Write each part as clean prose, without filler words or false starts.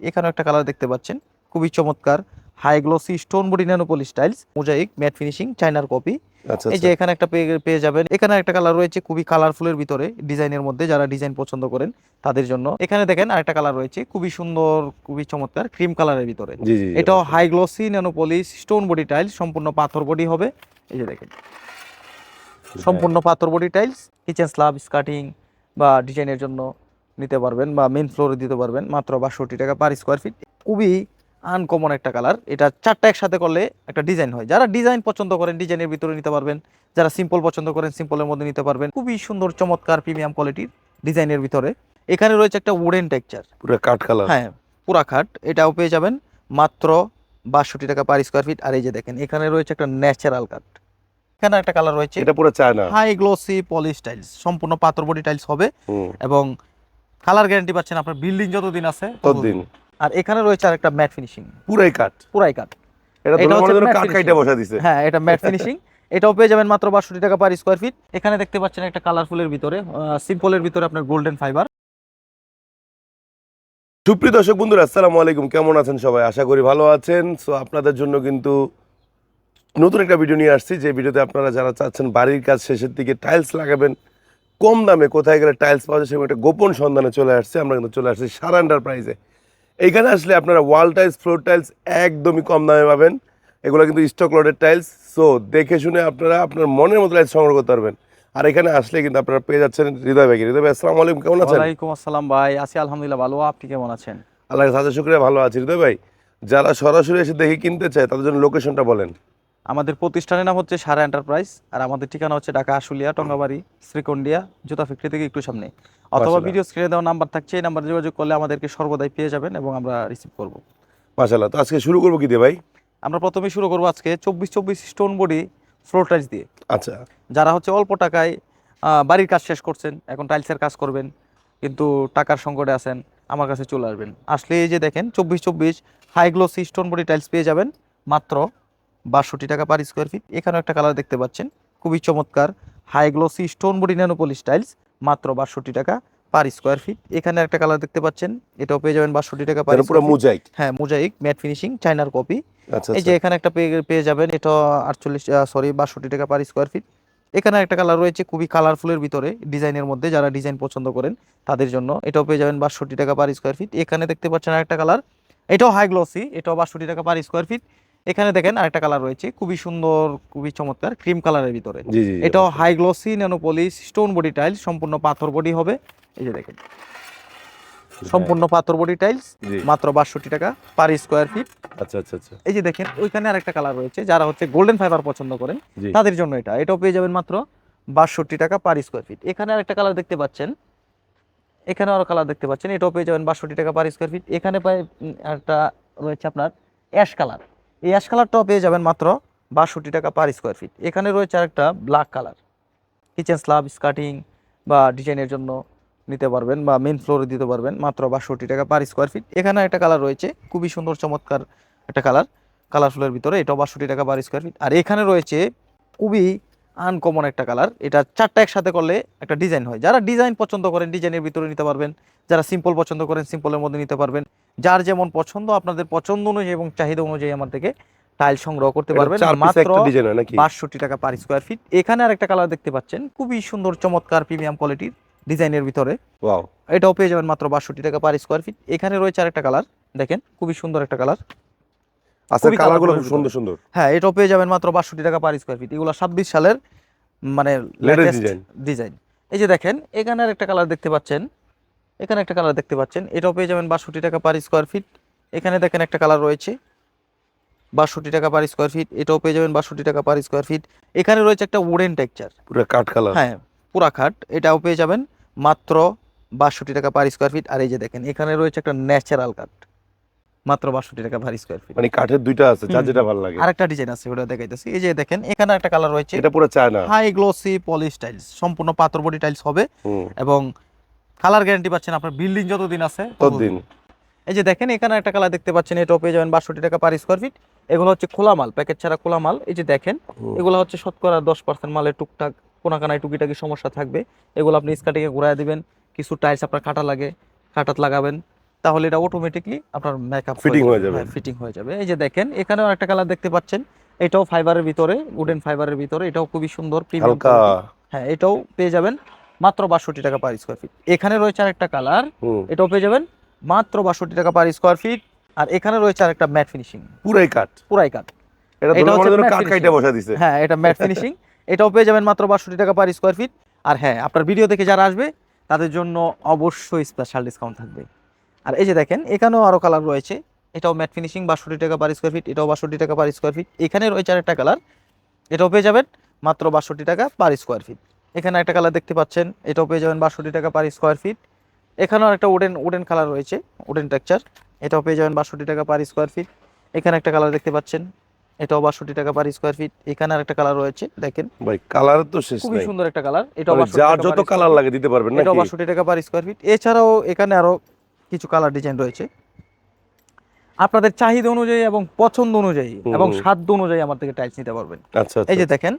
এখানে একটা কালার দেখতে পাচ্ছেন, খুবই চমৎকার high glossy stone body nano polish tiles, mosaic matte finishing চায়নার কপি। আচ্ছা এই যে আচ্ছা। এখানে একটা পেয়ে যাবেন। এখানে একটা কালার রয়েছে খুবই কালারফুলের ভিতরে, ডিজাইনের মধ্যে, যারা ডিজাইন পছন্দ করেন তাদের জন্য। এখানে দেখেন আরেকটা কালার রয়েছে খুবই সুন্দর, খুবই চমৎকার ক্রিম কালারের ভিতরে। জি জি জি, এটাও মাশাআল্লাহ। High glossy nano polish stone body tiles, সম্পূর্ণ পাথর বডি হবে। এই যে দেখেন হ্যাঁ। সম্পূর্ণ পাথর বডি টাইলস, কিচেন স্ল্যাব স্কার্টিং বা ডিজাইনের জন্য নিতে পারবেন, বা মেন ফ্লোরে দিতে পারবেন মাত্র 62 টাকা পার স্কোয়ার ফিট। খুবই আনকমন একটা কালার, এটা চারটা একসাথে করলে একটা ডিজাইন হয়। যারা ডিজাইন পছন্দ করেন ডিজাইনের ভিতরে নিতে পারবেন, যারা সিম্পল পছন্দ করেন সিম্পলের মধ্যে নিতে পারবেন। খুবই সুন্দর চমৎকার প্রিমিয়াম কোয়ালিটির ডিজাইনের ভিতরে। এখানে রয়েছে একটা উডেন টেক্সচার, পুরো কাঠ কালার। হ্যাঁ পুরা খাট, এটাও পেয়ে যাবেন মাত্র 62 টাকা পার স্কোয়ার ফিট। আর এই যে দেখেন এখানে রয়েছে একটা ন্যাচারাল কাট, এখানে একটা কালার রয়েছে এটা পুরো China. High glossy polish tiles, সম্পূর্ণ পাথর বডি টাইলস হবে হুম। এবং কালার গ্যারান্টি পাচ্ছেন আপনার বিল্ডিং যতদিন আছে ততদিন। আর এখানে রয়েছে আরেকটা ম্যাট ফিনিশিং, পুরাই কাঠ। পুরাই কাট। এটা এটা ধরে হচ্ছে মনে যেন matte কাঠ finishing। কাইটা বসা দিছে। হ্যাঁ এটা ম্যাট ফিনিশিং, এটাও পেয়ে যাবেন মাত্র 62 টাকা পার স্কোয়ার ফিট। এখানে দেখতে পাচ্ছেন একটা কালারফুলের ভিতরে, সিম্পলের ভিতরে আপনার গোল্ডেন ফাইবার। সুপ্রিয় দর্শক বন্ধুরা, আসসালামু আলাইকুম। কেমন আছেন সবাই? আশা করি ভালো আছেন। সো আপনাদের জন্য কিন্তু নতুন একটা ভিডিও নিয়ে আসছি, যে ভিডিওতে আপনারা যারা চাচ্ছেন বাড়ির কাজ শেষের দিকে টাইলস লাগাবেন কম দামে, কোথায় গেলে টাইলস পাওয়া যায় সেরকম একটা গোপন সন্ধানে চলে আসছে। আমরা কিন্তু চলে আসছি সারা এন্টারপ্রাইজে। এইখানে আসলে আপনারা ওয়াল টাইলস, ফ্লোর টাইলস একদমই কম দামে পাবেন। এগুলো কিন্তু স্টক লটের টাইলস। সো দেখে শুনে আপনারা আপনার মনের মতো টাইলস সংগ্রহ করতে পারবেন। আর এখানে আসলে কিন্তু আপনারা পেয়ে যাচ্ছেন হৃদয় ভাইকে। হৃদয় ভাই, আসসালামু আলাইকুম, কেমন আছেন? ওয়ালাইকুম আসসালাম ভাই, আছি আলহামদুলিল্লাহ ভালো, আপনি কেমন আছেন? আল্লাহর সাথে শুক্রিয়া, ভালো আছি। হৃদয় ভাই, যারা সরাসরি এসে দেখে কিনতে চায় তাদের জন্য লোকেশনটা বলেন। আমাদের প্রতিষ্ঠানের নাম হচ্ছে সারা এন্টারপ্রাইজ, আর আমাদের ঠিকানা হচ্ছে ঢাকা আশুলিয়া টঙ্গাবাড়ি শ্রীকন্ডিয়া জুতা ফ্যাক্টরি থেকে একটু সামনে। অথবা মাশাআল্লাহ। ভিডিও স্ক্রিনে দেওয়া নাম্বার থাকছে, এই নাম্বারে যোগাযোগ করলে আমাদেরকে সর্বদাই পেয়ে যাবেন এবং আমরা রিসিভ করব। মাশাআল্লাহ। তো আজকে শুরু করবো কি দিয়ে ভাই? আমরা প্রথমে শুরু করবো আজকে 24 স্টোন বডি ফ্লোর টাইলস দিয়ে। আচ্ছা। যারা হচ্ছে অল্প টাকায় বাড়ির কাজ শেষ করছেন, এখন টাইলসের কাজ করবেন কিন্তু টাকার সংকটে আছেন, আমার কাছে চলে আসবেন। আসলে এই যে দেখেন 24 high glossy stone body tiles পেয়ে যাবেন মাত্র 62 টাকা পার স্কোয়ার ফিট। এখানেও একটা কালার দেখতে পাচ্ছেন, খুবই চমৎকার high glossy stone body nano polish tiles, মাত্র 62 টাকা পার স্কোয়ার ফিট। এখানে একটা কালার দেখতে পাচ্ছেন, এটাও পেয়ে যাবেন 62 টাকা পার যেন পুরো স্কোয়ার ফিট। মোজাইক। হ্যাঁ মোজাইক ম্যাট ফিনিশিং চায়নার কপি। আচ্ছা এই আচ্ছা। যে এখানে একটা পেয়ে যাবেন, এটা 62 টাকা পার স্কোয়ার ফিট। এখানে একটা কালার রয়েছে খুবই কালারফুলের ভিতরে, ডিজাইনের মধ্যে, যারা ডিজাইন পছন্দ করেন তাদের জন্য। এটাও পেয়ে যাবেন 62 টাকা পার স্কোয়ার ফিট। এখানে দেখতে পাচ্ছেন আরেকটা কালার, এটাও হাই গ্লসি, এটাও 62 টাকা পার স্কোয়ার ফিট। এখানে দেখেন আরেকটা কালার রয়েছে খুবই সুন্দর, খুবই চমৎকার ক্রিম কালারের ভিতরে। জি জি জি, এটাও মাশাআল্লাহ। High glossy nano polish stone body tiles, সম্পূর্ণ পাথর বডি হবে। এই যে দেখেন সম্পূর্ণ পাথর বডি টাইলস, জি। মাত্র 62 টাকা পার স্কোয়ার ফিট। আচ্ছা আচ্ছা আচ্ছা। এই যে দেখেন ওইখানে আরেকটা কালার রয়েছে, যারা হচ্ছে গোল্ডেন ফাইবার পছন্দ করেন জি। তাদের জন্য এটাও পেয়ে যাবেন মাত্র 62 টাকা পার স্কোয়ার ফিট। এখানে আরেকটা কালার দেখতে পাচ্ছেন, এখানে আরো কালার দেখতে পাচ্ছেন, এটাও পেয়ে যাবেন 62 টাকা পার স্কোয়ার ফিট। এখানে একটা রয়েছে আপনার অ্যাশ কালার, এই অ্যাশ কালারটাও পেয়ে যাবেন মাত্র 62 টাকা পার স্কোয়ার ফিট। এখানে রয়েছে আরেকটা ব্ল্যাক কালার, কিচেন স্ল্যাব স্কার্টিং বা ডিজাইনের জন্য নিতে পারবেন, বা মেন ফ্লোরে দিতে পারবেন মাত্র 62 টাকা পার স্কোয়ার ফিট। এখানে একটা কালার রয়েছে খুবই সুন্দর চমৎকার একটা কালার, কালারফুলের ভিতরে, এটাও 62 টাকা পার স্কোয়ার ফিট। আর এখানে রয়েছে খুবই আনকমন একটা কালার, এটা চারটা একসাথে করলে একটা ডিজাইন হয়। যারা ডিজাইন পছন্দ করেন ডিজাইনের ভিতরে নিতে পারবেন, যারা সিম্পল পছন্দ করেন সিম্পলের মধ্যে নিতে পারবেন। যার যেমন পছন্দ, আপনাদের পছন্দ অনুযায়ী এবং চাহিদা অনুযায়ী আমার থেকে টাইল সংগ্রহ করতে এটা পারবেন চার পিসে মাত্র একটা ডিজাইন হয় নাকি? 62 টাকা পার স্কোয়ার ফিট। এখানে আরেকটা কালার দেখতে পাচ্ছেন, খুবই সুন্দর চমৎকার প্রিমিয়াম কোয়ালিটির ডিজাইনের ভিতরে, ওয়াও। এটাও পেয়ে যাবেন মাত্র 62 টাকা পার স্কোয়ার ফিট। এখানে রয়েছে আরেকটা কালার, দেখেন খুবই সুন্দর একটা কালার, আচ্ছা, খুবই কালারগুলো কালারফুলের খুব ভিতরে। সুন্দর সুন্দর। হ্যাঁ এটাও পেয়ে যাবেন মাত্র 62 টাকা পার স্কোয়ার ফিট। এগুলো 26 সালের মানে লেটেস্ট লেটেস্ট ডিজাইন। ডিজাইন। এই যে দেখেন এখানে আরেকটা কালার দেখতে পাচ্ছেন, এখানে একটা কালার দেখতে পাচ্ছেন, এটাও পেয়ে যাবেন 62 টাকা পার স্কোয়ার ফিট। এখানে দেখেন একটা কালার রয়েছে 62 টাকা পার স্কোয়ার ফিট, এটাও পেয়ে যাবেন 62 টাকা পার স্কোয়ার ফিট। এখানে রয়েছে একটা উডেন টেক্সচার, পুরো কাঠ কালার। হ্যাঁ পুরা খাট, এটাও পেয়ে যাবেন মাত্র 62 টাকা পার স্কোয়ার ফিট। আর এই যে দেখেন এখানে রয়েছে একটা ন্যাচারাল কাট, মাত্র 62 টাকা পার স্কোয়ার ফিট। মানে কাঠের দুইটা আছে, যার যেটা ভালো লাগে। আরেকটা ডিজাইন আছে, ওটা দেখাইতেছি। এই যে দেখেন এখানে একটা কালার রয়েছে, এটা পুরো China. High glossy polish tiles, সম্পূর্ণ পাথর বডি টাইলস হবে হুম। এবং কালার গ্যারান্টি পাচ্ছেন আপনার বিল্ডিং যতদিন আছে ততদিন। এই যে দেখেন এখানে একটা কালার দেখতে পাচ্ছেন, এটাও পেয়ে যাবেন 62 টাকা পার স্কোয়ার ফিট। এগুলো হচ্ছে খোলা মাল, প্যাকেট ছাড়া খোলা মাল। এই যে দেখেন এগুলো হচ্ছে শতকরা 10% মালের টুকটাক কোনাকানায় টুকিটাকি সমস্যা থাকবে, এগুলো আপনি স্কার্টিংয়ে ঘুরায় দিবেন। কিছু টাইলস আপনার কাটা লাগে, কাটাত লাগাবেন, তাহলে এটা অটোমেটিকলি আপনার মেকআপ Fitting হয়ে যাবে। ফিটিং হয়ে যাবে। এই যে দেখেন এখানেও একটা কালার দেখতে পাচ্ছেন, এটাও ফাইবারের ভিতরে, উডেন ফাইবারের ভিতরে, এটাও খুবই সুন্দর প্রিমিয়াম হালকা। হ্যাঁ, এটাও পেয়ে যাবেন মাত্র 62 টাকা পার স্কোয়ার ফিট। এখানে রয়েছে আরেকটা কালার, হুম, এটাও পেয়ে যাবেন মাত্র 62 টাকা পার স্কোয়ার ফিট। আর এখানে রয়েছে আরেকটা ম্যাট ফিনিশিং, পুরাই কাট। পুরাই কাট। এটা এটা ধরে হচ্ছে মনে হয় matte কাট কাইটা finishing। বসা দিছে। হ্যাঁ, এটা ম্যাট ফিনিশিং, এটাও পেয়ে যাবেন মাত্র 62 টাকা পার স্কোয়ার ফিট। আর হ্যাঁ, আপনার ভিডিও দেখে যারা আসবে তাদের জন্য অবশ্যই স্পেশাল ডিসকাউন্ট থাকবে। আর এই যে দেখেন এখানেও আরো কালার রয়েছে, এটাও ম্যাট ফিনিশিং 62 টাকা পার স্কোয়ার ফিট, এটাও 62 টাকা পার স্কোয়ার ফিট। এখানে রয়েছে আরেকটা কালার, এটাও পেয়ে যাবেন মাত্র 62 টাকা পার স্কোয়ার ফিট। এখানে একটা কালার দেখতে পাচ্ছেন, এটাও পেয়ে যাবেন 62 টাকা পার স্কোয়ার ফিট। এখানেও একটা উডেন কালার রয়েছে, উডেন টেক্সচার, এটাও পেয়ে যাবেন 62 টাকা পার স্কোয়ার ফিট। এখানে একটা কালার দেখতে পাচ্ছেন, এটাও 62 টাকা পার স্কোয়ার ফিট। এখানে আরেকটা কালার রয়েছে দেখেন, ভাই কালার তো শেষ খুবই নাই, সুন্দর একটা কালার, এটাও মানে 62 যার টাকা যত per কালার square লাগে দিতে পারবেন feet। এটাও নাকি? 62 টাকা পার স্কোয়ার ফিট। এছাড়াও এখানে আরো কিছু কালার ডিজাইন রয়েছে, আপনাদের চাহিদা অনুযায়ী এবং পছন্দ অনুযায়ী এবং সাধ্য অনুযায়ী আমার থেকে টাইলস নিতে পারবেন। আচ্ছা এই যে দেখেন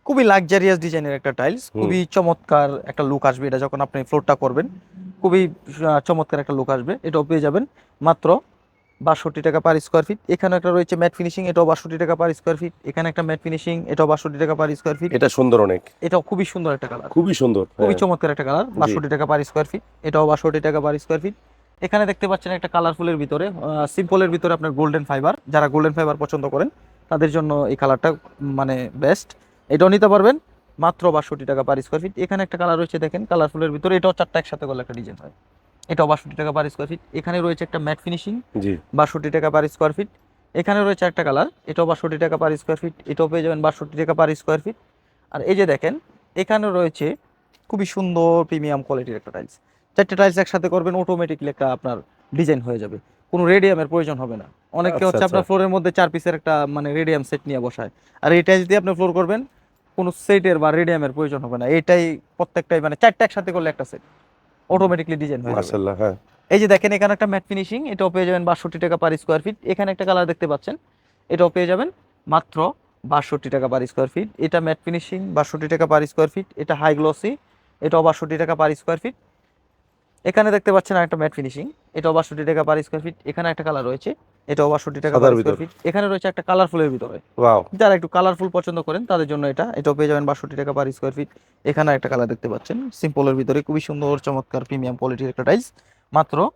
খুবই লাক্সারিয়াস ডিজাইনের একটা টাইলস, খুবই চমৎকার একটা লুক আসবে এটা যখন আপনি ফ্লোরটা করবেন, খুবই চমৎকার একটা লুক আসবে। এটাও পেয়ে যাবেন মাত্র 62 টাকা পার স্কোয়ার ফিট। এখানে একটা রয়েছে ম্যাট ফিনিশিং, এটাও 62 টাকা পার স্কোয়ার ফিট। এখানে একটা ম্যাট ফিনিশিং, এটাও 62 টাকা পার স্কোয়ার ফিট। এটা সুন্দর অনেক, এটাও খুবই সুন্দর একটা কালার, খুবই সুন্দর, খুবই হ্যাঁ। চমৎকার একটা কালার, 62 টাকা পার স্কোয়ার ফিট। এটাও 62 টাকা পার স্কোয়ার ফিট। এখানে দেখতে পাচ্ছেন একটা কালারফুলের ভিতরে, সিম্পলের ভিতরে আপনার গোল্ডেন ফাইবার, যারা গোল্ডেন ফাইবার পছন্দ করেন তাদের জন্য এই কালারটা মানে বেস্ট। এটাও নিতে পারবেন মাত্র 62 টাকা পার স্কোয়ার ফিট। এখানে একটা কালার রয়েছে দেখেন কালারফুলের ভিতরে, এটাও চারটা একসাথে করলে একটা ডিজাইন হয়, এটাও 62 টাকা পার স্কোয়ার ফিট। এখানে রয়েছে একটা ম্যাট ফিনিশিং, জি 62 টাকা পার স্কোয়ার ফিট। এখানে রয়েছে একটা কালার, এটাও 62 টাকা পার স্কোয়ার ফিট, এটাও পেয়ে যাবেন 62 টাকা পার স্কোয়ার ফিট। আর এই যে দেখেন এখানে রয়েছে খুবই সুন্দর প্রিমিয়াম কোয়ালিটির একটা টাইলস, চারটে টাইলস একসাথে করবেন অটোমেটিকলি একটা আপনার ডিজাইন হয়ে যাবে, কোনো রেডিয়ামের প্রয়োজন হবে না। অনেকে আচ্ছা, হচ্ছে আপনার আচ্ছা। ফ্লোরের মধ্যে 4 পিসের একটা মানে রেডিয়াম সেট নিয়ে বসায়, আর এই টাইলস দিয়ে আপনি ফ্লোর করবেন, কোনো সেটের বা রেডিয়ামের প্রয়োজন হবে না। এটাই প্রত্যেকটাই মানে চারটা একসাথে করলে একটা সেট অটোমেটিকলি ডিজাইন হয়ে যাবে। মাশাআল্লাহ, হ্যাঁ। এই যে দেখেন এখানে একটা ম্যাট ফিনিশিং, এটাও পেয়ে যাবেন 62 টাকা পার স্কোয়ার ফিট। এখানে একটা কালার দেখতে পাচ্ছেন, এটাও পেয়ে যাবেন মাত্র 62 টাকা পার স্কোয়ার ফিট। এটা ম্যাট ফিনিশিং 62 টাকা পার স্কোয়ার ফিট। এটা হাই গ্লসি, এটাও 62 টাকা পার স্কোয়ার ফিট। এখানে দেখতে পাচ্ছেন একটা ম্যাট ফিনিশিং, এটাও 62 টাকা পার স্কোয়ার ফিট। এখানে একটা কালার রয়েছে, এটাও 62 টাকা পার সাদার স্কোয়ার ভিতর, ফিট। এখানে রয়েছে একটা কালারফুলের ভিতরে, ওয়াও। যারা একটু কালারফুল পছন্দ করেন তাদের জন্য এটাও পেয়ে যাবেন 62 টাকা পার স্কোয়ার ফিট। এখানে একটা কালার দেখতে পাচ্ছেন সিম্পলের ভিতরে, খুবই সুন্দর চমৎকার প্রিমিয়াম কোয়ালিটির একটা টাইলস, মাত্র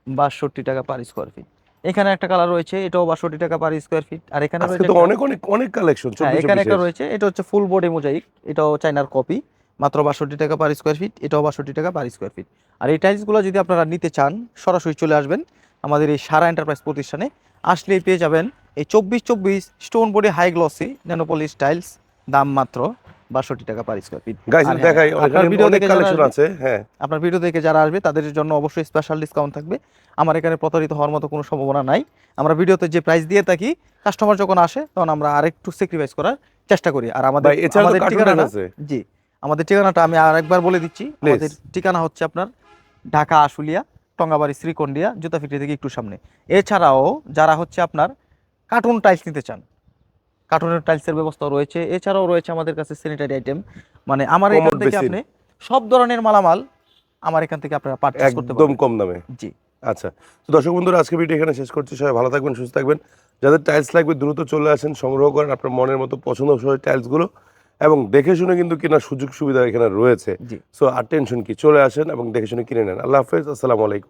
62 টাকা পার স্কোয়ার ফিট। এখানে একটা কালার রয়েছে, এটাও 62 টাকা পার স্কোয়ার ফিট। আর এখানে আজকে রয়েছে তো একটা- অনেক অনেক অনেক কালেকশন, হ্যাঁ, 24 এখানে একটা 24 রয়েছে, এটা হচ্ছে ফুল বডি মোজাইক, এটাও চাইনার কপি, মাত্র 62 টাকা পার স্কোয়ার ফিট। এটাও 62 টাকা পার স্কোয়ার ফিট। আর এই টাইলসগুলো যদি আপনারা নিতে চান সরাসরি চলে আসবেন আমাদের এই সারা এন্টারপ্রাইজ প্রতিষ্ঠানে, আসলেই পেয়ে যাবেন এই 24 stone body high glossy nano polish tiles, দাম মাত্র 62 টাকা পার স্কোয়ার ফিট। গাইস আর হ্যাঁ, দেখাই, আপনার এখানে ভিডিও অনেক দেখে যারা কালেকশন আসবে- আছে, হ্যাঁ। আপনার ভিডিও দেখে যারা আসবে তাদের জন্য অবশ্যই স্পেশাল ডিসকাউন্ট থাকবে। আমার এখানে প্রতারিত হওয়ার মতো কোনো সম্ভাবনা নাই। আমরা ভিডিওতে যে প্রাইস দিয়ে থাকি, কাস্টমার যখন আসে তখন আমরা আরেকটু স্যাক্রিফাইস করার চেষ্টা করি। আর আমাদের ভাই এছাড়া তো আমাদের কার্টুন ঠিকানাটা আছে, জি, আমাদের ঠিকানাটা আমি আরেকবার বলে দিচ্ছি। আমাদের ঠিকানা হচ্ছে আপনার ঢাকা আশুলিয়া, টঙ্গাবাড়ি শ্রীকন্ডিয়া জুতা ফ্যাক্টরি থেকে একটু সামনে। এছাড়াও যারা হচ্ছে আপনার কার্টুন টাইলস নিতে চান, কার্টুনের টাইলসের ব্যবস্থা রয়েছে। এছাড়াও রয়েছে আমাদের কাছে স্যানিটারি আইটেম, মানে আমার এখান কোমোড থেকে বেসিন, আপনি সব ধরনের মালামাল আমার এখান থেকে আপনারা পারচেজ করতে একদম পারবেন। কম দামে। জি, আচ্ছা, তো দর্শক বন্ধুরা আজকে ভিডিও এখানে শেষ করছি। সবাই ভালো থাকবেন, সুস্থ থাকবেন। যাদের টাইলস লাগবে দ্রুত চলে আসেন, সংগ্রহ করেন আপনার মনের মতো পছন্দ টাইলসগুলো, এবং দেখে শুনে কিন্তু কেনার সুযোগ সুবিধা এখানে রয়েছে। জি। সো আর টেনশন কি, চলে আসেন এবং দেখে শুনে কিনে নেন। আল্লাহ হাফেজ, আসসালামু আলাইকুম।